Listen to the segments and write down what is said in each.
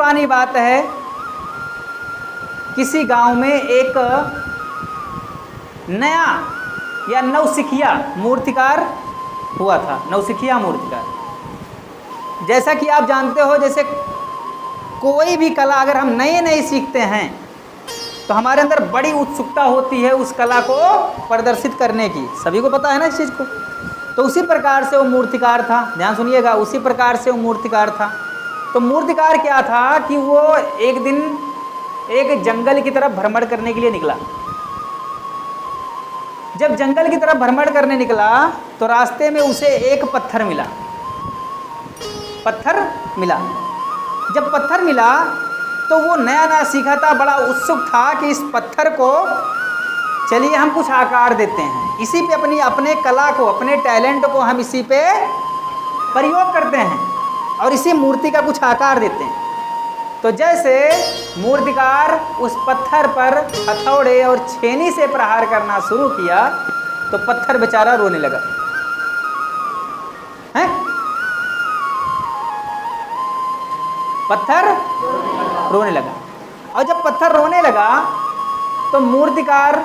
पुरानी बात है, किसी गांव में एक नया या नवसिखिया मूर्तिकार हुआ था। नवसिखिया मूर्तिकार, जैसा कि आप जानते हो, जैसे कोई भी कला अगर हम नए नए सीखते हैं तो हमारे अंदर बड़ी उत्सुकता होती है उस कला को प्रदर्शित करने की। सभी को पता है ना इस चीज़ को। तो उसी प्रकार से वो मूर्तिकार था, ध्यान सुनिएगा, उसी प्रकार से वो मूर्तिकार था। तो मूर्तिकार क्या था कि वो एक दिन एक जंगल की तरफ भ्रमण करने के लिए निकला। जब जंगल की तरफ भ्रमण करने निकला तो रास्ते में उसे एक पत्थर मिला। पत्थर मिला, जब पत्थर मिला तो वो नया नया सीखा था, बड़ा उत्सुक था कि इस पत्थर को चलिए हम कुछ आकार देते हैं, इसी पे अपने कला को, अपने टैलेंट को हम इसी पे प्रयोग करते हैं और इसी मूर्ति का कुछ आकार देते हैं। तो जैसे मूर्तिकार उस पत्थर पर हथौड़े और छेनी से प्रहार करना शुरू किया तो पत्थर बेचारा रोने लगा। हैं? पत्थर रोने लगा, और जब पत्थर रोने लगा तो मूर्तिकार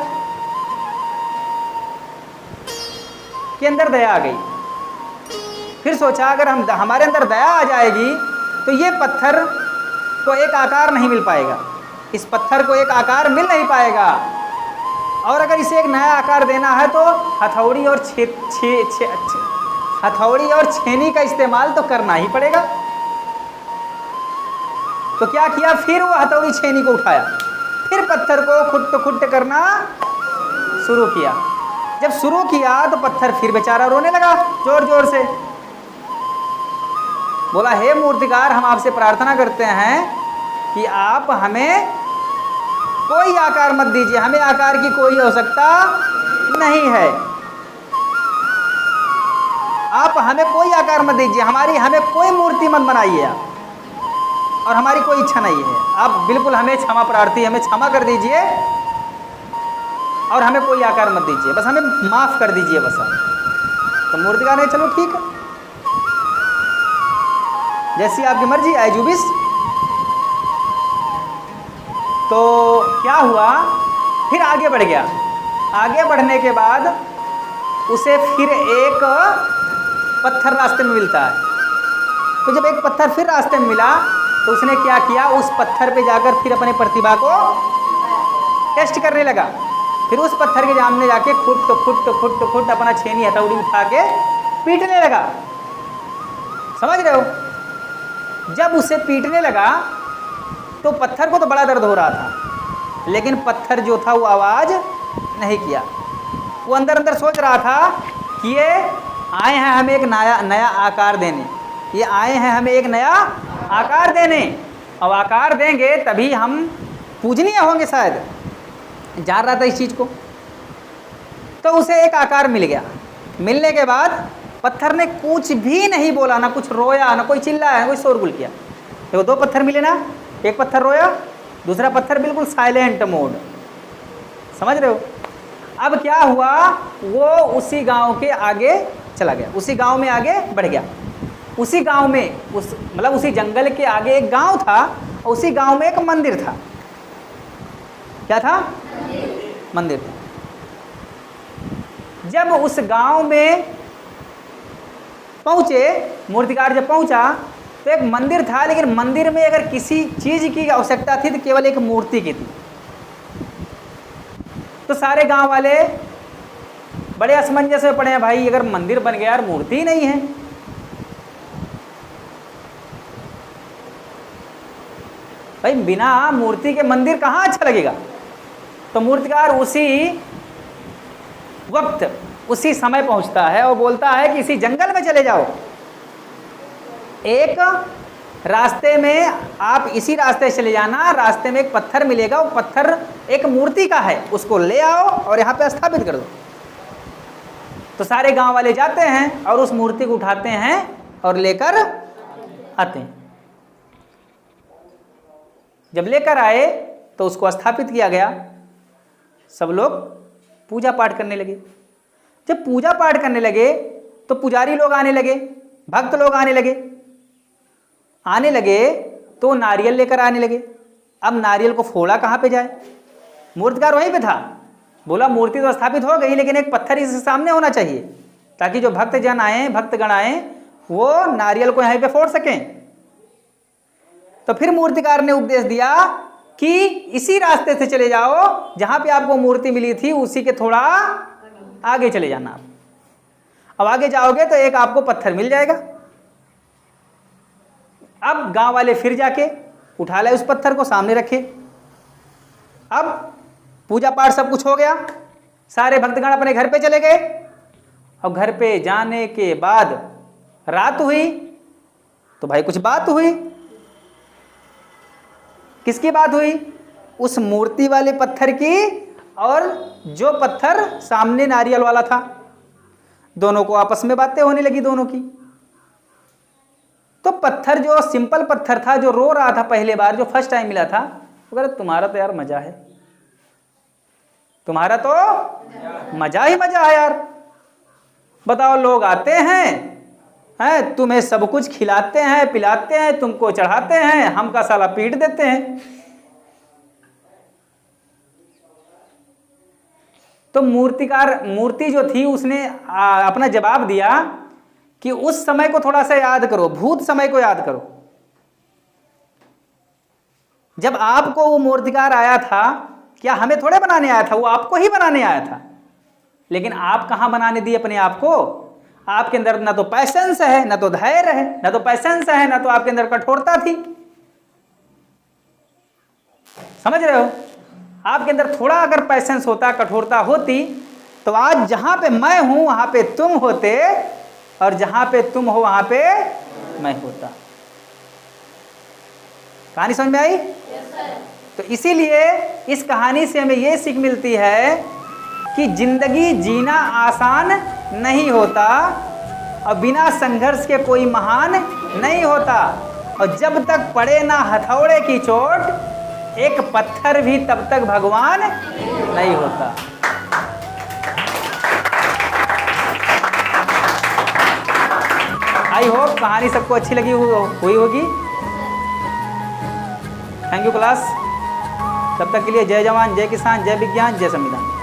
के अंदर दया आ गई। फिर सोचा अगर हमारे अंदर दया आ जाएगी तो ये पत्थर को एक आकार नहीं मिल पाएगा, इस पत्थर को एक आकार मिल नहीं पाएगा, और अगर इसे एक नया आकार देना है तो हथौड़ी और छेनी का इस्तेमाल तो करना ही पड़ेगा। तो क्या किया, फिर वो हथौड़ी छेनी को उठाया, फिर पत्थर को खुट्ट खुट्ट करना शुरू किया। जब शुरू किया तो पत्थर फिर बेचारा रोने लगा जोर जोर से। बोला, हे मूर्तिकार, हम आपसे प्रार्थना करते हैं कि आप हमें कोई आकार मत दीजिए, हमें आकार की कोई आवश्यकता नहीं है, आप हमें कोई आकार मत दीजिए, हमें कोई मूर्ति मत बनाइए आप, और हमारी कोई इच्छा नहीं है, आप बिल्कुल हमें क्षमा प्रार्थी, हमें क्षमा कर दीजिए और हमें कोई आकार मत दीजिए, बस हमें माफ़ कर दीजिए बस आप। तो मूर्तिकार ने चलो ठीक है, जैसी आपकी मर्जी, एज यू विश। तो क्या हुआ, फिर आगे बढ़ गया। आगे बढ़ने के बाद उसे फिर एक पत्थर रास्ते में मिलता है। तो जब एक पत्थर फिर रास्ते में मिला तो उसने क्या किया, उस पत्थर पे जाकर फिर अपने प्रतिभा को टेस्ट करने लगा। फिर उस पत्थर के सामने जाके खुट अपना छेनी हथौड़ी उठा के पीटने लगा। समझ रहे हो? जब उसे पीटने लगा तो पत्थर को तो बड़ा दर्द हो रहा था, लेकिन पत्थर जो था वो आवाज़ नहीं किया। वो अंदर अंदर सोच रहा था कि ये आए हैं हमें एक नया आकार देने, ये आए हैं हमें एक नया आकार देने, अब आकार देंगे तभी हम पूजनीय होंगे शायद, जान रहा था इस चीज़ को। तो उसे एक आकार मिल गया। मिलने के बाद पत्थर ने कुछ भी नहीं बोला, ना कुछ रोया, ना कोई चिल्लाया, ना कोई शोरगुल किया। देखो, दो पत्थर मिले ना, एक पत्थर रोया, दूसरा पत्थर बिल्कुल साइलेंट मोड। समझ रहे हो? अब क्या हुआ, वो उसी गांव के आगे चला गया, उसी गांव में आगे बढ़ गया। उसी गांव में उसी जंगल के आगे एक गांव था, और उसी गांव में एक मंदिर था। क्या था? मंदिर था। जब उस गांव में पहुंचे, मूर्तिकार जब पहुंचा तो एक मंदिर था, लेकिन मंदिर में अगर किसी चीज़ की आवश्यकता थी तो केवल एक मूर्ति की थी। तो सारे गांव वाले बड़े असमंजस में पड़े हैं, भाई अगर मंदिर बन गया यार मूर्ति ही नहीं है। भाई बिना मूर्ति के मंदिर कहाँ अच्छा लगेगा। तो मूर्तिकार उसी वक्त उसी समय पहुंचता है और बोलता है कि इसी जंगल में चले जाओ, एक रास्ते में आप इसी रास्ते से चले जाना, रास्ते में एक पत्थर मिलेगा, वो पत्थर एक मूर्ति का है, उसको ले आओ और यहाँ पे स्थापित कर दो। तो सारे गांव वाले जाते हैं और उस मूर्ति को उठाते हैं और लेकर आते हैं। जब लेकर आए तो उसको स्थापित किया गया, सब लोग पूजा पाठ करने लगे। जब पूजा पाठ करने लगे तो पुजारी लोग आने लगे, भक्त लोग आने लगे तो नारियल लेकर आने लगे। अब नारियल को फोड़ा कहाँ पे जाए, मूर्तिकार वहीं पे था। बोला मूर्ति तो स्थापित हो गई, लेकिन एक पत्थर इसके सामने होना चाहिए ताकि जो भक्तजन आए, भक्तगण आए, वो नारियल को यहीं पे फोड़ सकें। तो फिर मूर्तिकार ने उपदेश दिया कि इसी रास्ते से चले जाओ, जहां पे आपको मूर्ति मिली थी उसी के थोड़ा आगे चले जाना आप। अब आगे जाओगे तो एक आपको पत्थर मिल जाएगा। अब गांव वाले फिर जाके उठा लाए उस पत्थर को, सामने रखे। अब पूजा पाठ सब कुछ हो गया, सारे भक्तगण अपने घर पे चले गए। और घर पे जाने के बाद रात हुई तो भाई कुछ बात हुई। किसकी बात हुई? उस मूर्ति वाले पत्थर की और जो पत्थर सामने नारियल वाला था, दोनों को आपस में बातें होने लगी दोनों की। तो पत्थर जो सिंपल पत्थर था, जो रो रहा था पहले बार, जो फर्स्ट टाइम मिला था, वो कह रहा तुम्हारा तो यार मजा है, तुम्हारा तो मजा ही मजा है यार। बताओ लोग आते हैं तुम्हें सब कुछ खिलाते हैं, पिलाते हैं, तुमको चढ़ाते हैं, हमका साला पीट देते हैं। तो मूर्ति जो थी उसने अपना जवाब दिया कि उस समय को थोड़ा सा याद करो, भूत समय को याद करो। जब आपको वो मूर्तिकार आया था, क्या हमें थोड़े बनाने आया था, वो आपको ही बनाने आया था। लेकिन आप कहां बनाने दिए अपने आप को? आपके अंदर ना तो पैशंस है, ना तो धैर्य है, ना तो पैशंस है, ना तो आपके अंदर कठोरता थी। समझ रहे हो? आपके अंदर थोड़ा अगर पैशंस होता, कठोरता होती, तो आज जहां पे मैं हूं वहां पे तुम होते, और जहां पे तुम हो वहां पे मैं होता। कहानी समझ में आई? तो इसीलिए इस कहानी से हमें यह सीख मिलती है कि जिंदगी जीना आसान नहीं होता, और बिना संघर्ष के कोई महान नहीं होता। और जब तक पड़े ना हथौड़े की चोट, एक पत्थर भी तब तक भगवान नहीं होता। आई होप कहानी सबको अच्छी लगी हुई होगी। Thank you class. तब तक के लिए जय जवान, जय किसान, जय विज्ञान, जय संविधान।